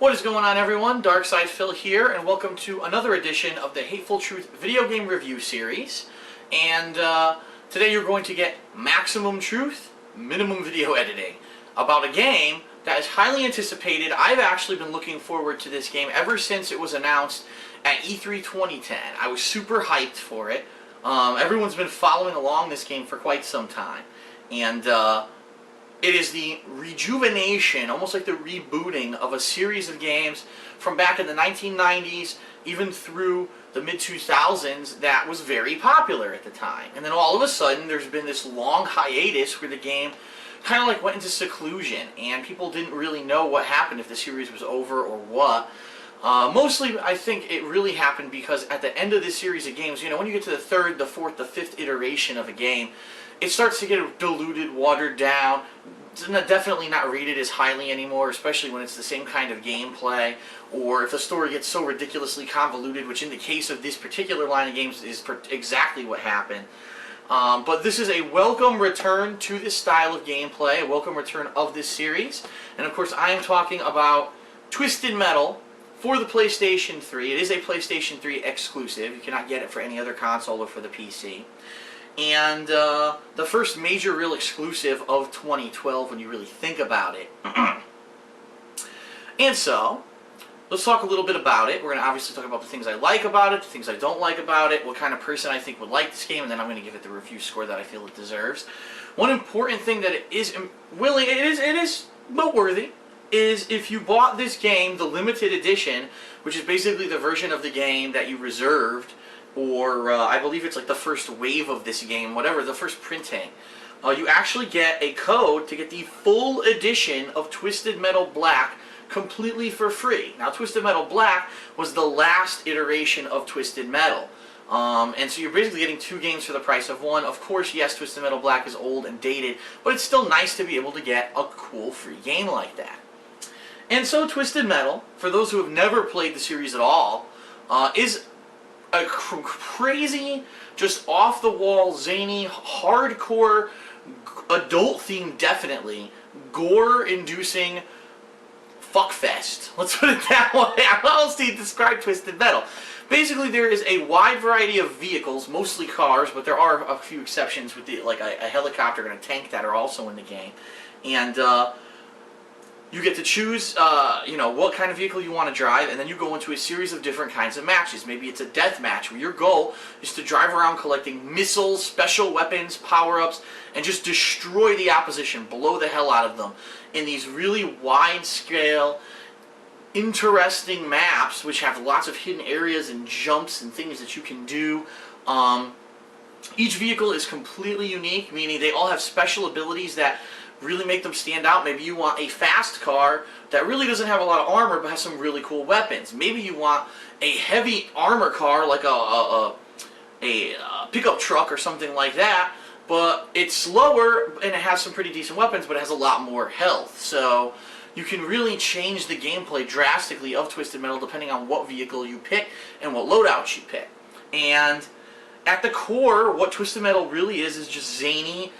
What is going on, everyone? Darkside Phil here, and welcome to another edition of the Hateful Truth video game review series. And today you're going to get maximum truth, minimum video editing, about a game that is highly anticipated. I've actually been looking forward to this game ever since it was announced at E3 2010. I was super hyped for it. Everyone's been following along this game for quite some time. And it is the rejuvenation, almost like the rebooting of a series of games from back in the 1990s, even through the mid-2000s, that was very popular at the time. And then all of a sudden, there's been this long hiatus where the game kind of like went into seclusion, and people didn't really know what happened, if the series was over or what. Mostly, I think it really happened because at the end of this series of games, you know, when you get to the third, the fourth, the fifth iteration of a game, it starts to get diluted, watered down. It's definitely not rated as highly anymore, especially when it's the same kind of gameplay, or if the story gets so ridiculously convoluted, which in the case of this particular line of games is exactly what happened. But this is a welcome return to this style of gameplay, a welcome return of this series. And of course, I am talking about Twisted Metal for the PlayStation 3. It is a PlayStation 3 exclusive. You cannot get it for any other console or for the PC. And the first major real exclusive of 2012 when you really think about it. And so, let's talk a little bit about it. We're going to obviously talk about the things I like about it, the things I don't like about it, what kind of person I think would like this game, and then I'm going to give it the review score that I feel it deserves. One important thing that it is noteworthy, is if you bought this game, the limited edition, which is basically the version of the game that you reserved, or I believe it's like the first wave of this game, whatever, the first printing, you actually get a code to get the full edition of Twisted Metal Black completely for free. Now, Twisted Metal Black was the last iteration of Twisted Metal. And so you're basically getting two games for the price of one. Of course, yes, Twisted Metal Black is old and dated, but it's still nice to be able to get a cool free game like that. And so Twisted Metal, for those who have never played the series at all, is a crazy, just off-the-wall, zany, hardcore, adult-themed, definitely, gore-inducing fuckfest. Let's put it that way. How else do you describe Twisted Metal? Basically, there is a wide variety of vehicles, mostly cars, but there are a few exceptions with like a helicopter and a tank that are also in the game. And you get to choose, you know, what kind of vehicle you want to drive, and then you go into a series of different kinds of matches. Maybe it's a death match where your goal is to drive around collecting missiles, special weapons, power-ups, and just destroy the opposition, blow the hell out of them in these really wide-scale, interesting maps, which have lots of hidden areas and jumps and things that you can do. Each vehicle is completely unique, meaning they all have special abilities that really make them stand out. Maybe you want a fast car that really doesn't have a lot of armor but has some really cool weapons. Maybe you want a heavy armor car like a pickup truck or something like that, but it's slower and it has some pretty decent weapons, but it has a lot more health. So you can really change the gameplay drastically of Twisted Metal depending on what vehicle you pick and what loadouts you pick. And at the core, what Twisted Metal really is just zany,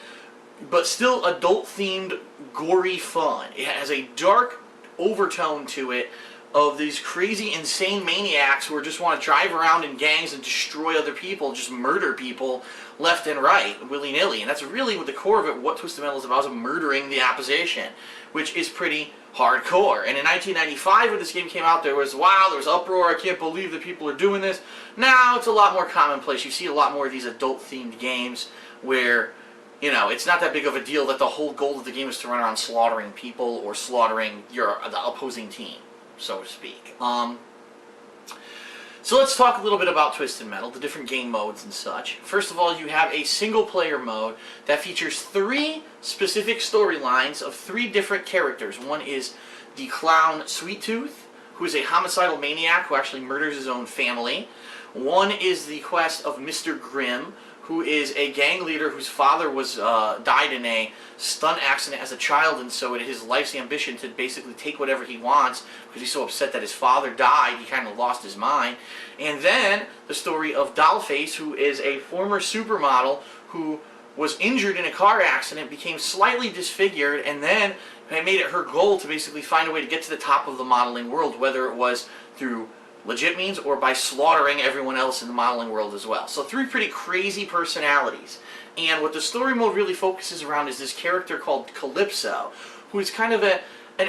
but still adult-themed, gory fun. It has a dark overtone to it of these crazy, insane maniacs who just want to drive around in gangs and destroy other people, just murder people left and right, willy-nilly. And that's really what the core of it, what Twisted Metal is about, is murdering the opposition, which is pretty hardcore. And in 1995, when this game came out, there was, wow, there was uproar, I can't believe that people are doing this. Now, it's a lot more commonplace. You see a lot more of these adult-themed games where, you know, it's not that big of a deal that the whole goal of the game is to run around slaughtering people or slaughtering the opposing team, so to speak. So let's talk a little bit about Twisted Metal, the different game modes and such. First of all, you have a single-player mode that features 3 specific storylines of 3 different characters. One is the clown Sweet Tooth, who is a homicidal maniac who actually murders his own family. One is the quest of Mr. Grimm, who is a gang leader whose father was died in a stunt accident as a child, and so it is his life's ambition to basically take whatever he wants because he's so upset that his father died, he kind of lost his mind. And then the story of Dollface, who is a former supermodel who was injured in a car accident, became slightly disfigured, and then it made it her goal to basically find a way to get to the top of the modeling world, whether it was through legit means or by slaughtering everyone else in the modeling world as well. So 3 pretty crazy personalities. And what the story mode really focuses around is this character called Calypso, who is kind of an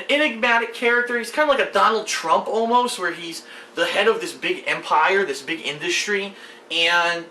enigmatic character. He's kind of like a Donald Trump almost, where he's the head of this big empire, this big industry, and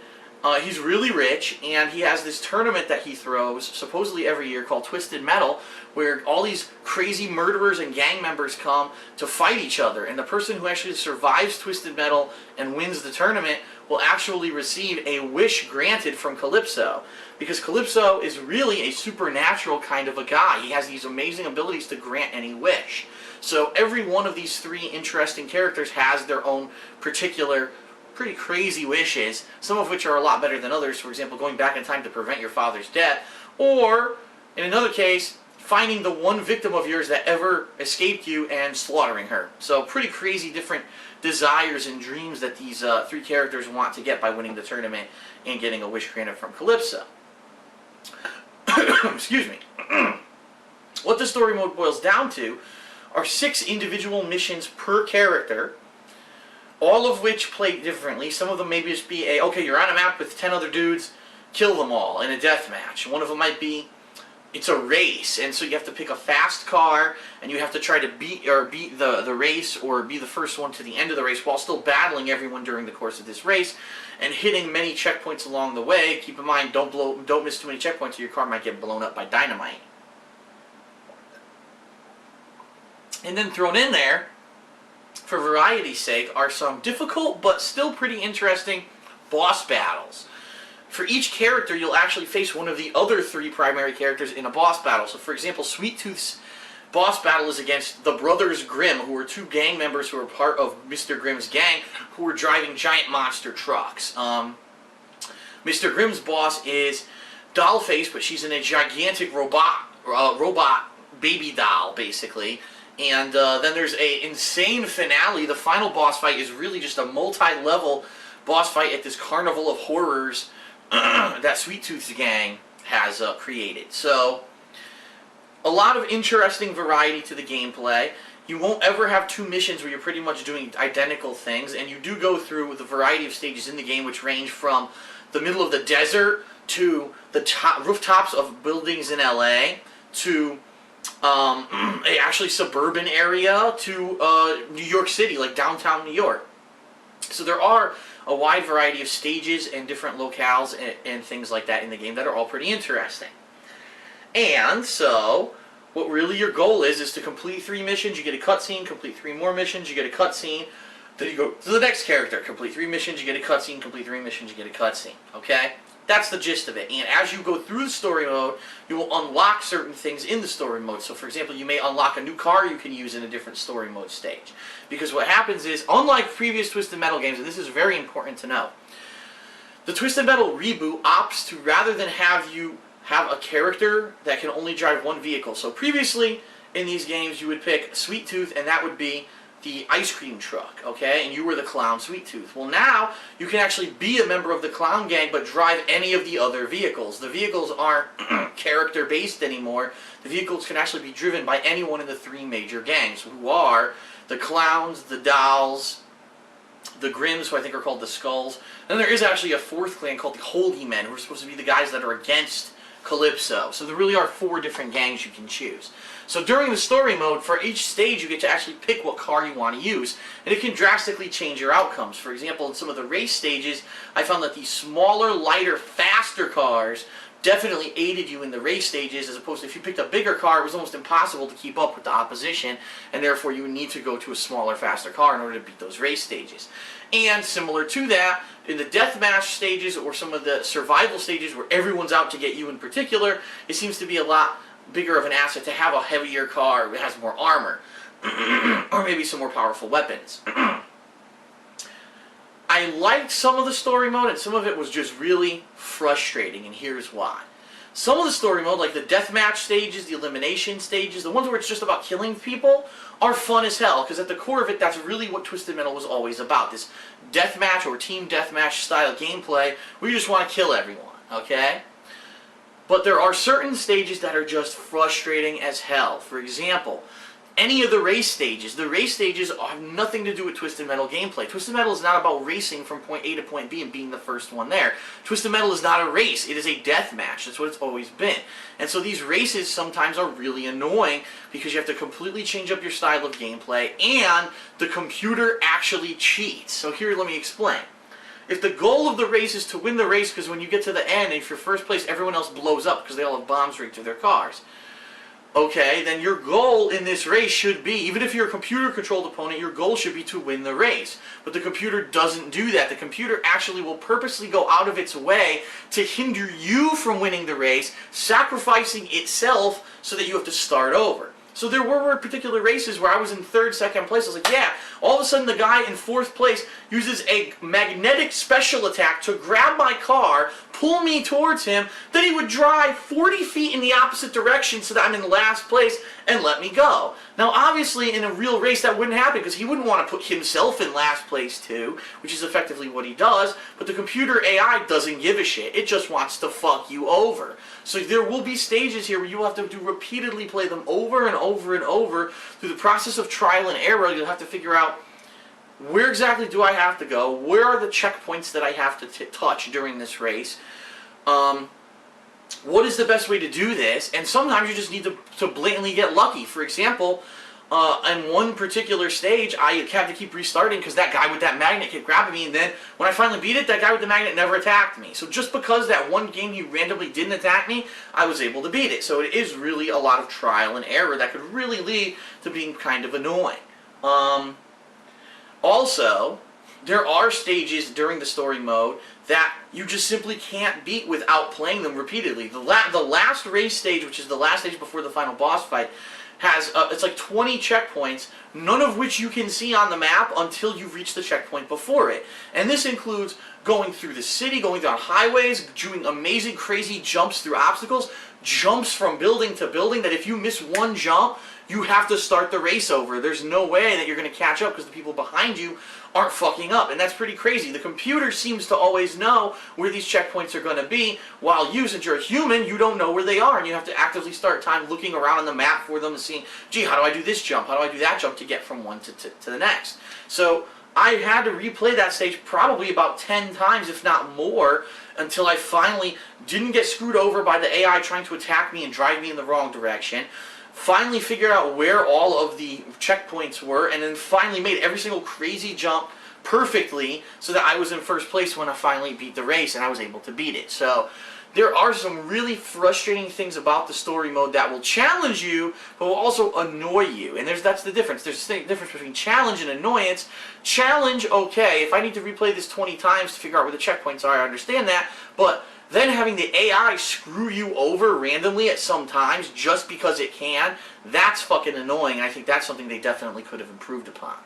he's really rich, and he has this tournament that he throws supposedly every year called Twisted Metal, where all these crazy murderers and gang members come to fight each other, and the person who actually survives Twisted Metal and wins the tournament will actually receive a wish granted from Calypso, because Calypso is really a supernatural kind of a guy. He has these amazing abilities to grant any wish. So every one of these 3 interesting characters has their own particular pretty crazy wishes, some of which are a lot better than others. For example, going back in time to prevent your father's death, or in another case, finding the one victim of yours that ever escaped you and slaughtering her. So pretty crazy different desires and dreams that these 3 characters want to get by winning the tournament and getting a wish granted from Calypso. Excuse me. What the story mode boils down to are 6 individual missions per character, all of which play differently. Some of them may just be okay, you're on a map with 10 other dudes, kill them all in a death match. One of them might be, it's a race, and so you have to pick a fast car, and you have to try to beat the race, or be the first one to the end of the race, while still battling everyone during the course of this race, and hitting many checkpoints along the way. Keep in mind, don't miss too many checkpoints, or your car might get blown up by dynamite. And then thrown in there, for variety's sake, are some difficult but still pretty interesting boss battles. For each character, you'll actually face one of the other 3 primary characters in a boss battle. So for example, Sweet Tooth's boss battle is against the Brothers Grimm, who are 2 gang members who are part of Mr. Grimm's gang, who are driving giant monster trucks. Mr. Grimm's boss is Dollface, but she's in a gigantic robot baby doll, basically. And then there's a insane finale. The final boss fight is really just a multi-level boss fight at this carnival of horrors that Sweet Tooth's gang has created. So, a lot of interesting variety to the gameplay. You won't ever have 2 missions where you're pretty much doing identical things, and you do go through the variety of stages in the game, which range from the middle of the desert to the rooftops of buildings in LA to a actually suburban area to New York City, like downtown New York. So there are a wide variety of stages and different locales and things like that in the game that are all pretty interesting. And so, what really your goal is to complete 3 missions, you get a cutscene, complete 3 more missions, you get a cutscene, then you go to the next character, complete 3 missions, you get a cutscene, complete 3 missions, you get a cutscene. Okay? That's the gist of it. And as you go through the story mode, you will unlock certain things in the story mode. So for example, you may unlock a new car you can use in a different story mode stage. Because what happens is, unlike previous Twisted Metal games, and this is very important to know, the Twisted Metal reboot opts to, rather than have you have a character that can only drive 1 vehicle. So previously, in these games, you would pick Sweet Tooth, and that would be the ice cream truck, okay? And you were the clown Sweet Tooth. Well, now, you can actually be a member of the clown gang, but drive any of the other vehicles. The vehicles aren't character-based anymore. The vehicles can actually be driven by anyone in the 3 major gangs, who are the clowns, the dolls, the Grimms, who I think are called the Skulls. And there is actually a 4th clan called the Holy Men, who are supposed to be the guys that are against Calypso. So there really are 4 different gangs you can choose. So during the story mode, for each stage you get to actually pick what car you want to use, and it can drastically change your outcomes. For example, in some of the race stages, I found that these smaller, lighter, faster cars definitely aided you in the race stages, as opposed to if you picked a bigger car, it was almost impossible to keep up with the opposition, and therefore you would need to go to a smaller, faster car in order to beat those race stages. And similar to that, in the deathmatch stages, or some of the survival stages where everyone's out to get you in particular, it seems to be a lot bigger of an asset to have a heavier car that has more armor, or maybe some more powerful weapons. I liked some of the story mode, and some of it was just really frustrating, and here's why. Some of the story mode, like the deathmatch stages, the elimination stages, the ones where it's just about killing people, are fun as hell, because at the core of it, that's really what Twisted Metal was always about. This deathmatch or team deathmatch style gameplay where you just want to kill everyone, okay? But there are certain stages that are just frustrating as hell. For example, any of the race stages have nothing to do with Twisted Metal gameplay. Twisted Metal is not about racing from point A to point B and being the first one there. Twisted Metal is not a race. It is a death match. That's what it's always been. And so these races sometimes are really annoying because you have to completely change up your style of gameplay, and the computer actually cheats. So here, let me explain. If the goal of the race is to win the race, because when you get to the end, if you're first place, everyone else blows up because they all have bombs rigged to their cars. Okay, then your goal in this race should be, even if you're a computer-controlled opponent, your goal should be to win the race. But the computer doesn't do that. The computer actually will purposely go out of its way to hinder you from winning the race, sacrificing itself so that you have to start over. So there were particular races where I was in third, second place. I was like, yeah. All of a sudden, the guy in fourth place uses a magnetic special attack to grab my car, pull me towards him. Then he would drive 40 feet in the opposite direction so that I'm in last place and let me go. Now, obviously, in a real race, that wouldn't happen because he wouldn't want to put himself in last place too, which is effectively what he does. But the computer AI doesn't give a shit. It just wants to fuck you over. So there will be stages here where you will have to repeatedly play them over and over and over. Through the process of trial and error, you'll have to figure out, where exactly do I have to go? Where are the checkpoints that I have to touch during this race? What is the best way to do this? And sometimes you just need to blatantly get lucky. For example, in one particular stage, I had to keep restarting because that guy with that magnet kept grabbing me, and then when I finally beat it, that guy with the magnet never attacked me. So just because that one game he randomly didn't attack me, I was able to beat it. So it is really a lot of trial and error that could really lead to being kind of annoying. Also, there are stages during the story mode that you just simply can't beat without playing them repeatedly. The last race stage, which is the last stage before the final boss fight, has it's like 20 checkpoints, none of which you can see on the map until you reach the checkpoint before it. And this includes going through the city, going down highways, doing amazing, crazy jumps through obstacles, jumps from building to building that if you miss one jump, you have to start the race over. There's no way that you're going to catch up because the people behind you aren't fucking up. And that's pretty crazy. The computer seems to always know where these checkpoints are going to be, while you, since you're a human, you don't know where they are. And you have to actively start time looking around on the map for them and seeing, gee, how do I do this jump? How do I do that jump to get from one to the next? So I had to replay that stage probably about 10 times, if not more, until I finally didn't get screwed over by the AI trying to attack me and drive me in the wrong direction. Finally figured out where all of the checkpoints were, and then finally made every single crazy jump perfectly so that I was in first place when I finally beat the race, and I was able to beat it. So there are some really frustrating things about the story mode that will challenge you, but will also annoy you. And that's the difference. There's a difference between challenge and annoyance. Challenge, okay, if I need to replay this 20 times to figure out where the checkpoints are, I understand that, but then having the AI screw you over randomly at some times just because it can, that's fucking annoying, and I think that's something they definitely could have improved upon.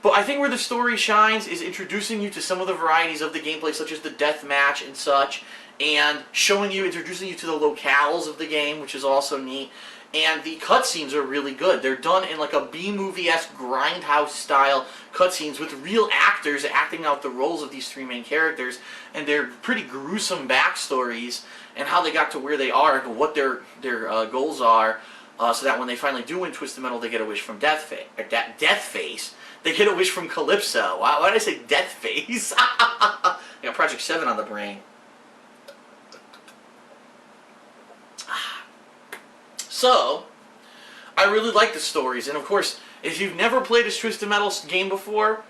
But I think where the story shines is introducing you to some of the varieties of the gameplay, such as the death match and such, and introducing you to the locales of the game, which is also neat. And the cutscenes are really good. They're done in like a B-movie-esque grindhouse style cutscenes with real actors acting out the roles of these three main characters, and they're pretty gruesome backstories and how they got to where they are and what their goals are, so that when they finally do win Twisted Metal, they get a wish from Deathface. They get a wish from Calypso. Why did I say Deathface? I got Project 7 on the brain. So, I really like the stories, and of course, if you've never played a Twisted Metal game before,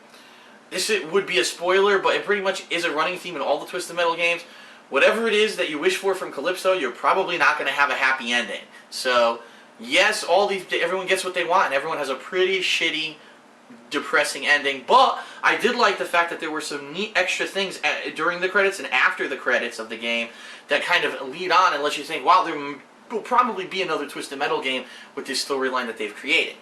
this would be a spoiler, but it pretty much is a running theme in all the Twisted Metal games. Whatever it is that you wish for from Calypso, you're probably not going to have a happy ending. So, yes, everyone gets what they want, and everyone has a pretty shitty, depressing ending, but I did like the fact that there were some neat extra things during the credits and after the credits of the game that kind of lead on and let you think, wow, there will probably be another Twisted Metal game with this storyline that they've created.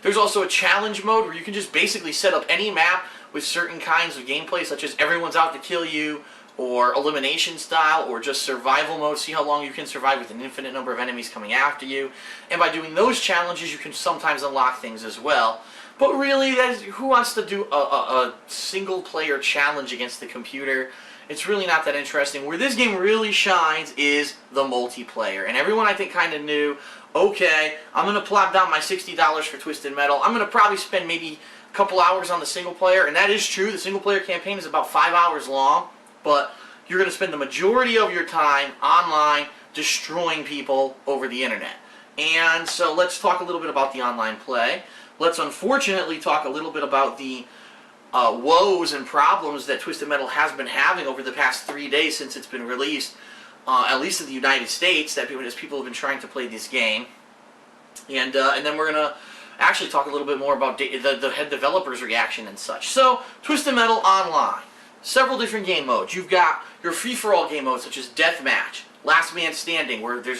There's also a challenge mode where you can just basically set up any map with certain kinds of gameplay, such as everyone's out to kill you, or elimination style, or just survival mode, see how long you can survive with an infinite number of enemies coming after you. And by doing those challenges, you can sometimes unlock things as well. But really, who wants to do a single-player challenge against the computer? It's really not that interesting. Where this game really shines is the multiplayer. And everyone, I think, kind of knew, okay, I'm going to plop down my $60 for Twisted Metal. I'm going to probably spend maybe a couple hours on the single player. And that is true. The single player campaign is about 5 hours long. But you're going to spend the majority of your time online destroying people over the internet. And so let's talk a little bit about the online play. Let's unfortunately talk a little bit about the woes and problems that Twisted Metal has been having over the past 3 days since it's been released, at least in the United States, that people have been trying to play this game. And then we're going to actually talk a little bit more about the head developer's reaction and such. So, Twisted Metal Online. Several different game modes. You've got your free-for-all game modes, such as Deathmatch, Last Man Standing, where you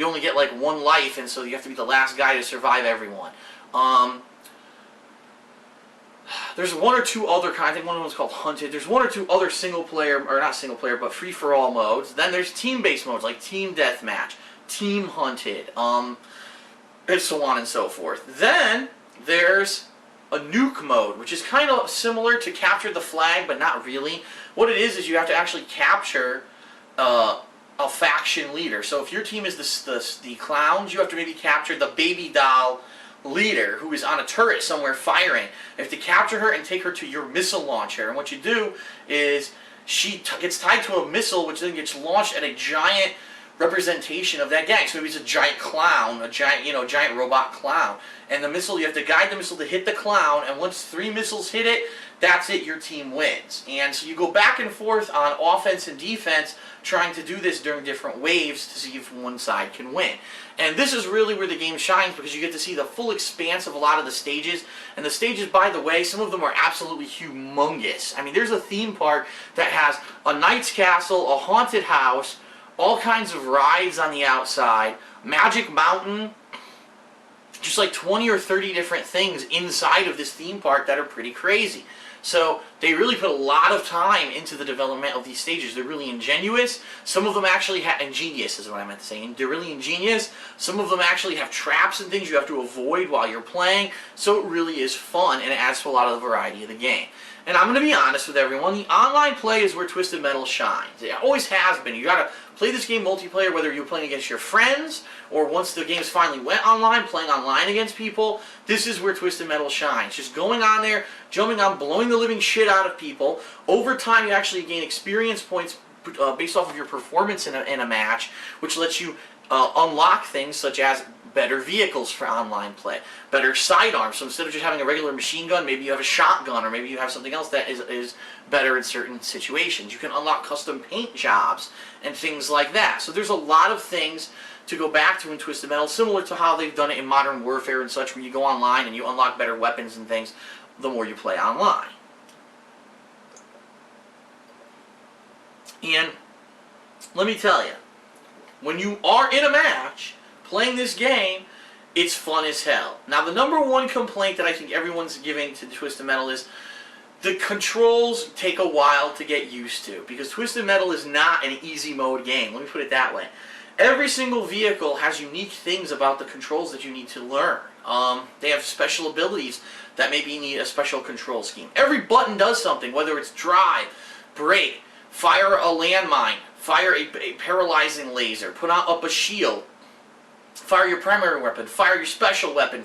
only get like one life, and so you have to be the last guy to survive everyone. There's one or two other kinds. I think one of them is called Hunted. There's one or two other single-player, or not single-player, but free-for-all modes. Then there's team-based modes, like Team Deathmatch, Team Hunted, and so on and so forth. Then there's a nuke mode, which is kind of similar to Capture the Flag, but not really. What it is you have to actually capture a faction leader. So if your team is the clowns, you have to maybe capture the baby doll leader who is on a turret somewhere firing. You have to capture her and take her to your missile launcher. And what you do is she gets tied to a missile, which then gets launched at a giant representation of that gang. So maybe it's a giant clown, a giant robot clown. And the missile, you have to guide the missile to hit the clown, and once 3 missiles hit it, that's it, your team wins. And so you go back and forth on offense and defense, trying to do this during different waves to see if one side can win. And this is really where the game shines, because you get to see the full expanse of a lot of the stages. And the stages, by the way, some of them are absolutely humongous. I mean, there's a theme park that has a knight's castle, a haunted house, all kinds of rides on the outside, Magic Mountain, just like 20 or 30 different things inside of this theme park that are pretty crazy. So they really put a lot of time into the development of these stages. They're really ingenious. Some of them actually have, ingenious is what I meant to say. They're really ingenious. Some of them actually have traps and things you have to avoid while you're playing. So it really is fun, and it adds to a lot of the variety of the game. And I'm going to be honest with everyone, the online play is where Twisted Metal shines. It always has been. You got to play this game multiplayer, whether you're playing against your friends, or once the games finally went online, playing online against people. This is where Twisted Metal shines. Just going on there, jumping on, blowing the living shit out of people. Over time, you actually gain experience points based off of your performance in a match, which lets you unlock things such as better vehicles for online play, better sidearms. So instead of just having a regular machine gun, maybe you have a shotgun, or maybe you have something else that is better in certain situations. You can unlock custom paint jobs and things like that. So there's a lot of things to go back to in Twisted Metal, similar to how they've done it in Modern Warfare and such, where you go online and you unlock better weapons and things the more you play online. And let me tell you, when you are in a match playing this game, it's fun as hell. Now, the number one complaint that I think everyone's giving to Twisted Metal is the controls take a while to get used to, because Twisted Metal is not an easy mode game. Let me put it that way. Every single vehicle has unique things about the controls that you need to learn. They have special abilities that maybe need a special control scheme. Every button does something, whether it's drive, brake, fire a landmine, fire a paralyzing laser, put up a shield, fire your primary weapon, fire your special weapon,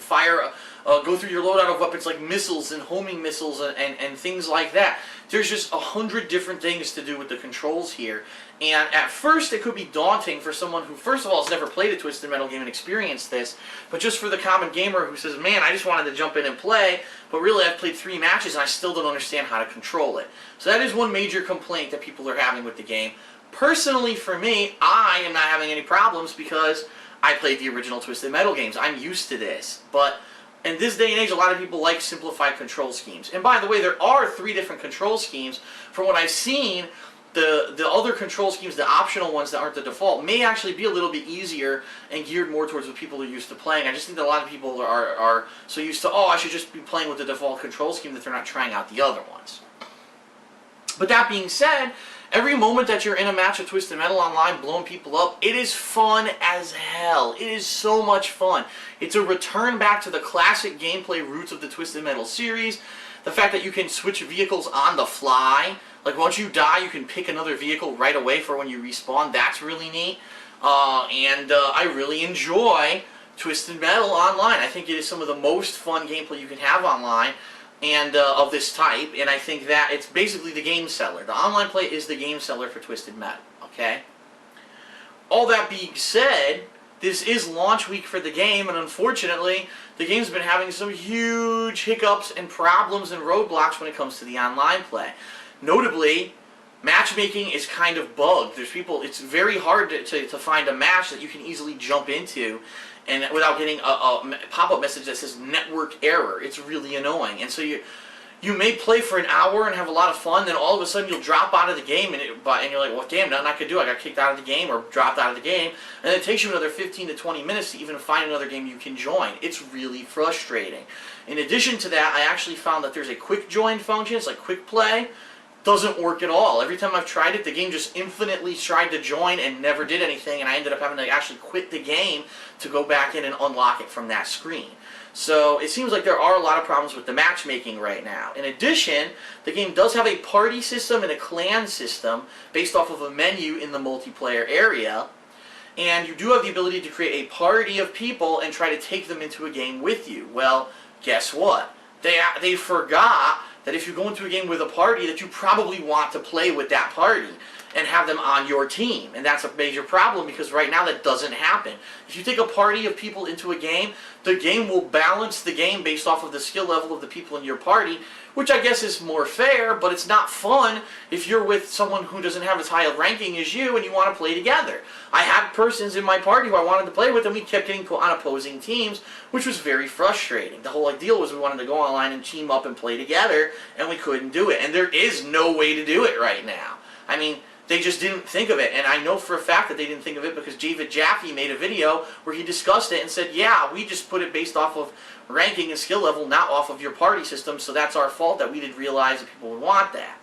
go through your loadout of weapons like missiles and homing missiles and things like that. There's just 100 different things to do with the controls here. And at first it could be daunting for someone who, first of all, has never played a Twisted Metal game and experienced this, but just for the common gamer who says, man, I just wanted to jump in and play, but really I've played 3 matches and I still don't understand how to control it. So that is one major complaint that people are having with the game. Personally, for me, I am not having any problems because I played the original Twisted Metal games. I'm used to this. But in this day and age, a lot of people like simplified control schemes. And by the way, there are 3 different control schemes. From what I've seen, the other control schemes, the optional ones that aren't the default, may actually be a little bit easier and geared more towards what people are used to playing. I just think that a lot of people are so used to, oh, I should just be playing with the default control scheme, that they're not trying out the other ones. But that being said, every moment that you're in a match of Twisted Metal online blowing people up, it is fun as hell. It is so much fun. It's a return back to the classic gameplay roots of the Twisted Metal series. The fact that you can switch vehicles on the fly, Like once you die, you can pick another vehicle right away for when you respawn. That's really neat. I really enjoy Twisted Metal online. I think it is some of the most fun gameplay you can have online, and of this type. And I think that it's basically the game seller. The online play is the game seller for Twisted Metal. Okay. All that being said, this is launch week for the game, and unfortunately, the game's been having some huge hiccups and problems and roadblocks when it comes to the online play. Notably, matchmaking is kind of bugged. There's people, it's very hard to find a match that you can easily jump into and without getting a pop-up message that says network error. It's really annoying. And so you may play for an hour and have a lot of fun, then all of a sudden you'll drop out of the game, and you're like, well, damn, nothing I could do. I got kicked out of the game or dropped out of the game. And then it takes you another 15 to 20 minutes to even find another game you can join. It's really frustrating. In addition to that, I actually found that there's a quick join function. It's like quick play. Doesn't work at all. Every time I've tried it, the game just infinitely tried to join and never did anything, and I ended up having to actually quit the game to go back in and unlock it from that screen. So it seems like there are a lot of problems with the matchmaking right now. In addition, the game does have a party system and a clan system based off of a menu in the multiplayer area, and you do have the ability to create a party of people and try to take them into a game with you. Well, guess what? They forgot that if you go into a game with a party, that you probably want to play with that party and have them on your team. And that's a major problem because right now that doesn't happen. If you take a party of people into a game, the game will balance the game based off of the skill level of the people in your party, which I guess is more fair, but it's not fun if you're with someone who doesn't have as high a ranking as you and you want to play together. I had persons in my party who I wanted to play with, and we kept getting put on opposing teams, which was very frustrating. The whole idea was we wanted to go online and team up and play together, and we couldn't do it. And there is no way to do it right now. I mean, they just didn't think of it, and I know for a fact that they didn't think of it because David Jaffe made a video where he discussed it and said, yeah, we just put it based off of ranking and skill level, not off of your party system, so that's our fault that we didn't realize that people would want that.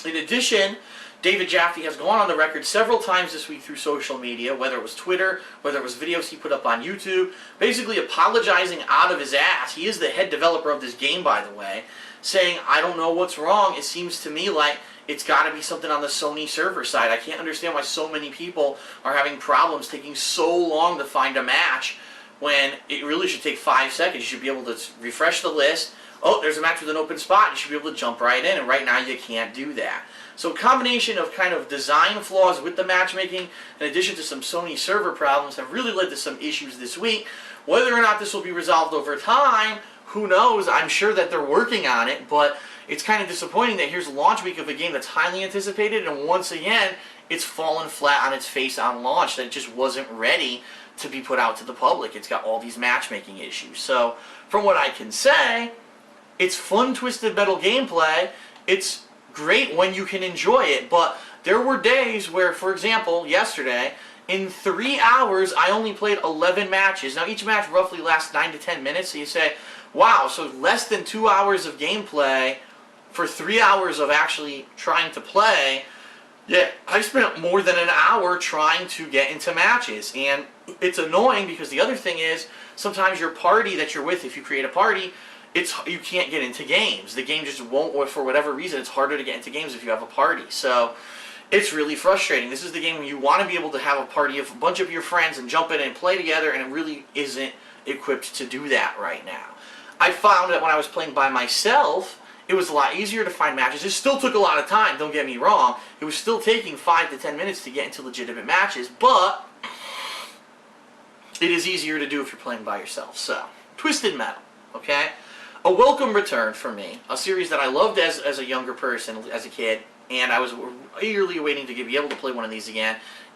In addition, David Jaffe has gone on the record several times this week through social media, whether it was Twitter, whether it was videos he put up on YouTube, basically apologizing out of his ass. He is the head developer of this game, by the way, saying, I don't know what's wrong. It seems to me like it's got to be something on the Sony server side. I can't understand why so many people are having problems taking so long to find a match when it really should take 5 seconds. You should be able to refresh the list. Oh, there's a match with an open spot. You should be able to jump right in, and right now you can't do that. So a combination of kind of design flaws with the matchmaking, in addition to some Sony server problems, have really led to some issues this week. Whether or not this will be resolved over time, who knows? I'm sure that they're working on it, but it's kind of disappointing that here's launch week of a game that's highly anticipated, and once again, it's fallen flat on its face on launch, that it just wasn't ready to be put out to the public. It's got all these matchmaking issues. So, from what I can say, it's fun Twisted Metal gameplay. It's great when you can enjoy it, but there were days where, for example, yesterday, in 3 hours, I only played 11 matches. Now, each match roughly lasts 9 to 10 minutes, so you say, wow, so less than 2 hours of gameplay for 3 hours of actually trying to play. Yeah, I spent more than an hour trying to get into matches, and it's annoying because the other thing is, sometimes your party that you're with, if you create a party, you can't get into games. The game just won't, or for whatever reason, it's harder to get into games if you have a party. So it's really frustrating. This is the game where you want to be able to have a party of a bunch of your friends and jump in and play together, and it really isn't equipped to do that right now. I found that when I was playing by myself, it was a lot easier to find matches. It still took a lot of time, don't get me wrong. It was still taking 5 to 10 minutes to get into legitimate matches, but it is easier to do if you're playing by yourself. So, Twisted Metal, okay? A welcome return for me. A series that I loved as a younger person, as a kid, and I was eagerly waiting to be able to play one of these again.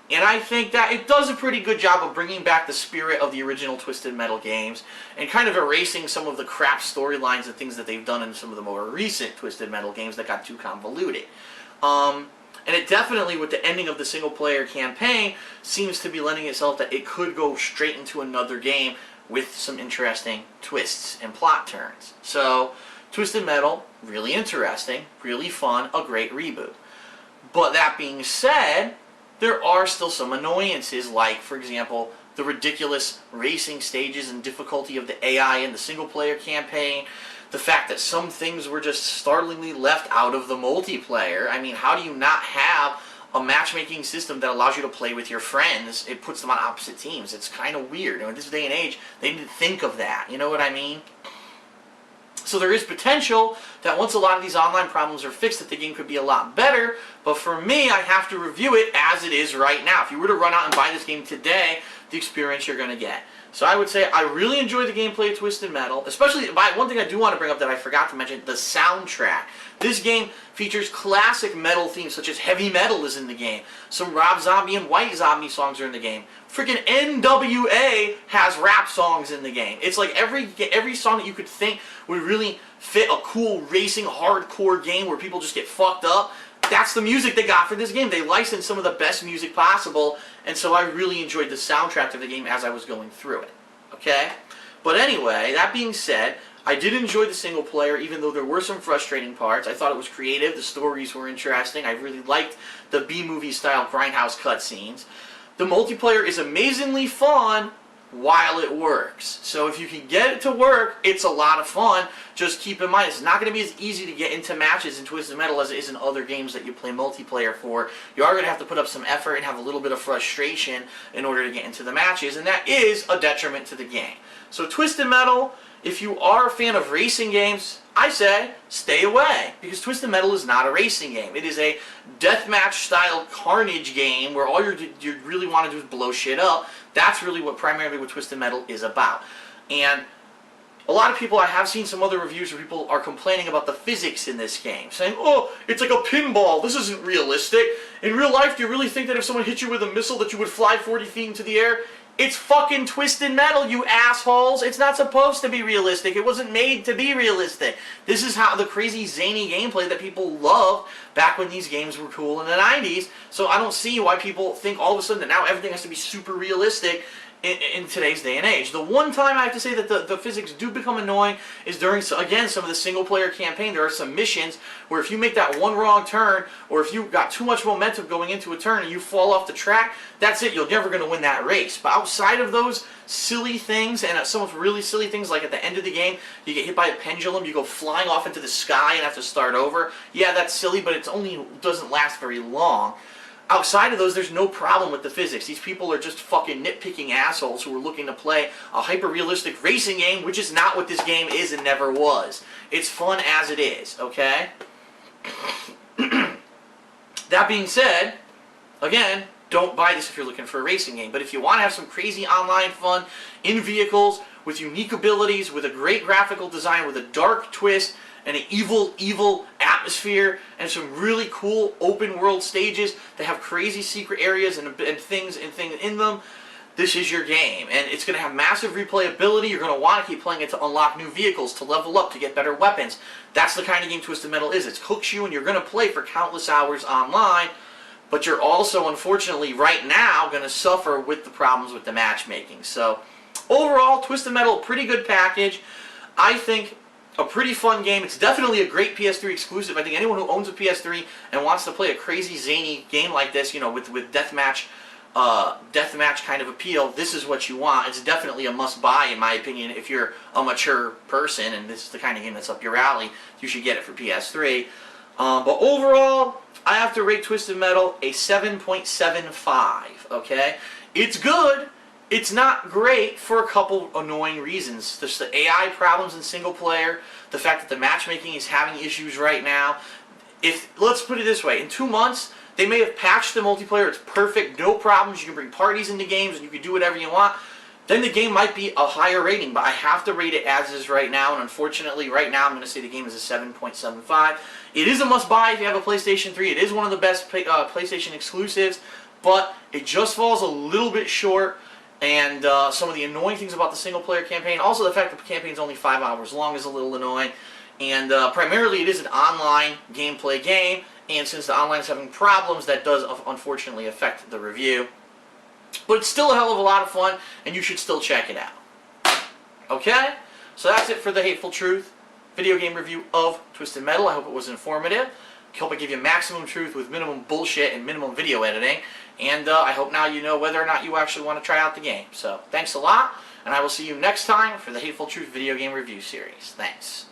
And I think that it does a pretty good job of bringing back the spirit of the original Twisted Metal games and kind of erasing some of the crap storylines and things that they've done in some of the more recent Twisted Metal games that got too convoluted. And it definitely, with the ending of the single-player campaign, seems to be lending itself that it could go straight into another game with some interesting twists and plot turns. So, Twisted Metal, really interesting, really fun, a great reboot. But that being said, there are still some annoyances, like, for example, the ridiculous racing stages and difficulty of the AI in the single-player campaign, the fact that some things were just startlingly left out of the multiplayer. I mean, how do you not have a matchmaking system that allows you to play with your friends? It puts them on opposite teams. It's kind of weird. In this day and age, they didn't think of that. You know what I mean? So there is potential that once a lot of these online problems are fixed, that the game could be a lot better. But for me, I have to review it as it is right now. If you were to run out and buy this game today, the experience you're going to get. So I would say I really enjoy the gameplay of Twisted Metal, especially one thing I do want to bring up that I forgot to mention, the soundtrack. This game features classic metal themes such as heavy metal is in the game. Some Rob Zombie and White Zombie songs are in the game. Freaking NWA has rap songs in the game. It's like every song that you could think would really fit a cool racing hardcore game where people just get fucked up. That's the music they got for this game. They licensed some of the best music possible, and so I really enjoyed the soundtrack of the game as I was going through it. Okay? But anyway, that being said, I did enjoy the single player, even though there were some frustrating parts. I thought it was creative. The stories were interesting. I really liked the B-movie style grindhouse cutscenes. The multiplayer is amazingly fun while it works. So if you can get it to work, it's a lot of fun. Just keep in mind, it's not going to be as easy to get into matches in Twisted Metal as it is in other games that you play multiplayer for. You are going to have to put up some effort and have a little bit of frustration in order to get into the matches, and that is a detriment to the game. So Twisted Metal, if you are a fan of racing games, I say stay away, because Twisted Metal is not a racing game. It is a deathmatch style carnage game where all you really want to do is blow shit up. That's really primarily what Twisted Metal is about. And a lot of people, I have seen some other reviews where people are complaining about the physics in this game, saying, oh, it's like a pinball, this isn't realistic. In real life, do you really think that if someone hit you with a missile that you would fly 40 feet into the air? It's fucking Twisted Metal, you assholes. It's not supposed to be realistic. It wasn't made to be realistic. This is how the crazy zany gameplay that people loved back when these games were cool in the 90s. So I don't see why people think all of a sudden that now everything has to be super realistic in today's day and age. The one time I have to say that the physics do become annoying is during, again, some of the single-player campaign. There are some missions where if you make that one wrong turn, or if you've got too much momentum going into a turn and you fall off the track, that's it. You're never going to win that race. But outside of those silly things, and some of really silly things, like at the end of the game, you get hit by a pendulum, you go flying off into the sky and have to start over. Yeah, that's silly, but it only doesn't last very long. Outside of those, there's no problem with the physics. These people are just fucking nitpicking assholes who are looking to play a hyper-realistic racing game, which is not what this game is and never was. It's fun as it is, okay? That being said, again, don't buy this if you're looking for a racing game. But if you want to have some crazy online fun in vehicles, with unique abilities, with a great graphical design, with a dark twist, and an evil atmosphere, and some really cool open world stages that have crazy secret areas and things in them, this is your game. And it's going to have massive replayability. You're going to want to keep playing it to unlock new vehicles, to level up, to get better weapons. That's the kind of game Twisted Metal is. It hooks you and you're going to play for countless hours online, but you're also, unfortunately, right now, going to suffer with the problems with the matchmaking. So, overall, Twisted Metal, pretty good package. I think a pretty fun game. It's definitely a great PS3 exclusive. I think anyone who owns a PS3 and wants to play a crazy, zany game like this, you know, with deathmatch kind of appeal, this is what you want. It's definitely a must-buy, in my opinion. If you're a mature person and this is the kind of game that's up your alley, you should get it for PS3. But overall, I have to rate Twisted Metal a 7.75, okay? It's good. It's not great for a couple annoying reasons. There's the AI problems in single player, the fact that the matchmaking is having issues right now. Let's put it this way, in 2 months, they may have patched the multiplayer, it's perfect, no problems, you can bring parties into games and you can do whatever you want. Then the game might be a higher rating, but I have to rate it as is right now, and unfortunately right now I'm going to say the game is a 7.75. It is a must-buy if you have a PlayStation 3, it is one of the best PlayStation exclusives, but it just falls a little bit short. And some of the annoying things about the single-player campaign, also the fact that the campaign is only 5 hours long is a little annoying. And primarily it is an online gameplay game, and since the online is having problems, that does unfortunately affect the review. But it's still a hell of a lot of fun, and you should still check it out. Okay? So that's it for the Hateful Truth video game review of Twisted Metal. I hope it was informative. I hope I give you maximum truth with minimum bullshit and minimum video editing. And I hope now you know whether or not you actually want to try out the game. So, thanks a lot, and I will see you next time for the Hateful Truth video game review series. Thanks.